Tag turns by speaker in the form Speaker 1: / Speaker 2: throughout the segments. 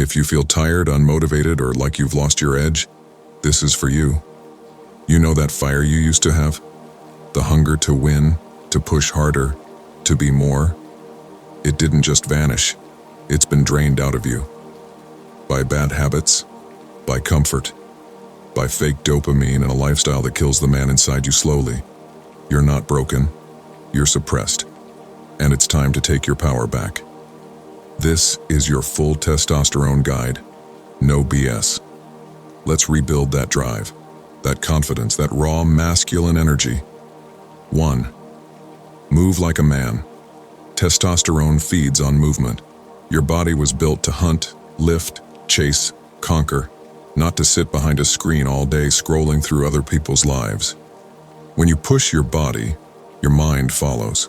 Speaker 1: If you feel tired, unmotivated, or like you've lost your edge, this is for you. You know that fire you used to have? The hunger to win, to push harder, to be more? It didn't just vanish. It's been drained out of you. By bad habits, by comfort, by fake dopamine and a lifestyle that kills the man inside you slowly. You're not broken. You're suppressed. And it's time to take your power back. This is your full testosterone guide. No BS. Let's rebuild that drive, that confidence, that raw masculine energy. 1. Move like a man. Testosterone feeds on movement. Your body was built to hunt, lift, chase, conquer, not to sit behind a screen all day scrolling through other people's lives. When you push your body, your mind follows.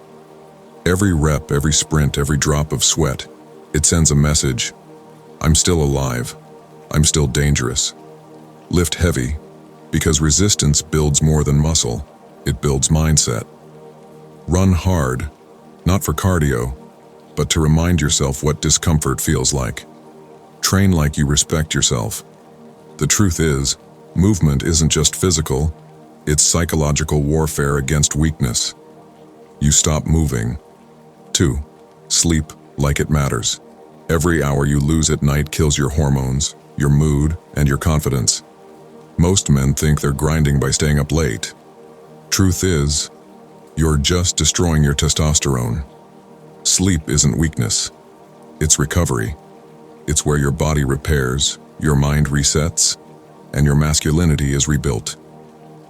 Speaker 1: Every rep, every sprint, every drop of sweat, it sends a message. I'm still alive. I'm still dangerous. Lift heavy, because resistance builds more than muscle. It builds mindset. Run hard, not for cardio, but to remind yourself what discomfort feels like. Train like you respect yourself. The truth is, movement isn't just physical, it's psychological warfare against weakness. You stop moving. 2. Sleep like it matters. Every hour you lose at night kills your hormones, your mood, and your confidence. Most men think they're grinding by staying up late. Truth is, you're just destroying your testosterone. Sleep isn't weakness. It's recovery. It's where your body repairs, your mind resets, and your masculinity is rebuilt.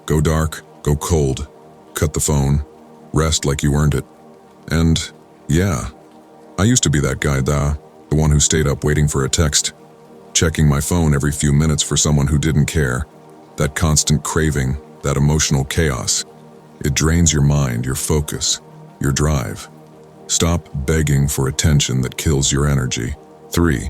Speaker 1: Go dark, go cold, cut the phone, rest like you earned it. And, yeah, I used to be that guy, the one who stayed up waiting for a text, checking my phone every few minutes for someone who didn't care. That constant craving, that emotional chaos. It drains your mind, your focus, your drive. Stop begging for attention that kills your energy. 3.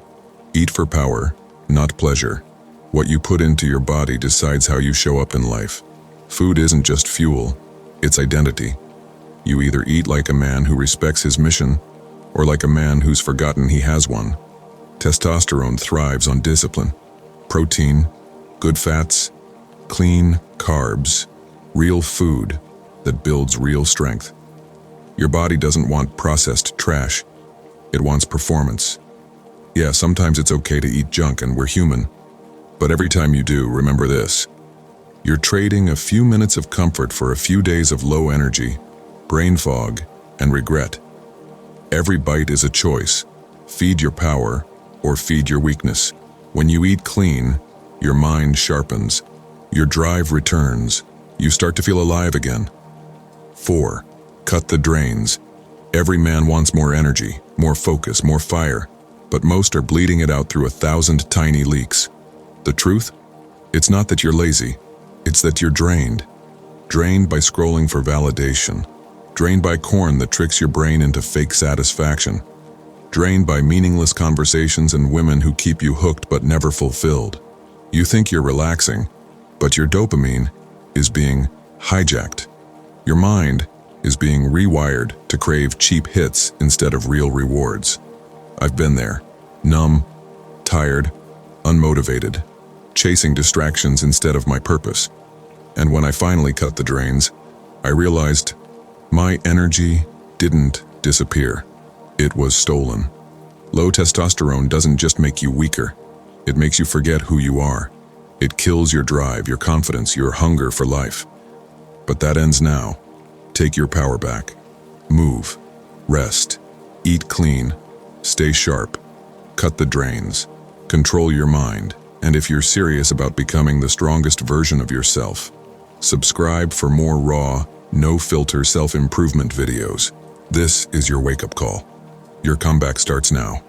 Speaker 1: Eat for power, not pleasure. What you put into your body decides how you show up in life. Food isn't just fuel, it's identity. You either eat like a man who respects his mission, or like a man who's forgotten he has one. Testosterone thrives on discipline. Protein, good fats, clean carbs, real food that builds real strength. Your body doesn't want processed trash. It wants performance. Yeah, sometimes it's okay to eat junk and we're human. But every time you do, remember this. You're trading a few minutes of comfort for a few days of low energy, brain fog, and regret. Every bite is a choice. Feed your power or feed your weakness. When you eat clean, your mind sharpens. Your drive returns. You start to feel alive again. 4. Cut the drains. Every man wants more energy, more focus, more fire, but most are bleeding it out through 1,000 tiny leaks. The truth? It's not that you're lazy. It's that you're drained. Drained by scrolling for validation. Drained by corn that tricks your brain into fake satisfaction. Drained by meaningless conversations and women who keep you hooked but never fulfilled. You think you're relaxing, but your dopamine is being hijacked. Your mind is being rewired to crave cheap hits instead of real rewards. I've been there, numb, tired, unmotivated, chasing distractions instead of my purpose. And when I finally cut the drains, I realized my energy didn't disappear. It was stolen. Low testosterone doesn't just make you weaker. It makes you forget who you are. It kills your drive, your confidence, your hunger for life. But that ends now. Take your power back. Move. Rest. Eat clean. Stay sharp. Cut the drains. Control your mind. And if you're serious about becoming the strongest version of yourself, subscribe for more raw, no-filter self-improvement videos. This is your wake-up call. Your comeback starts now.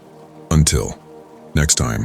Speaker 1: Until next time.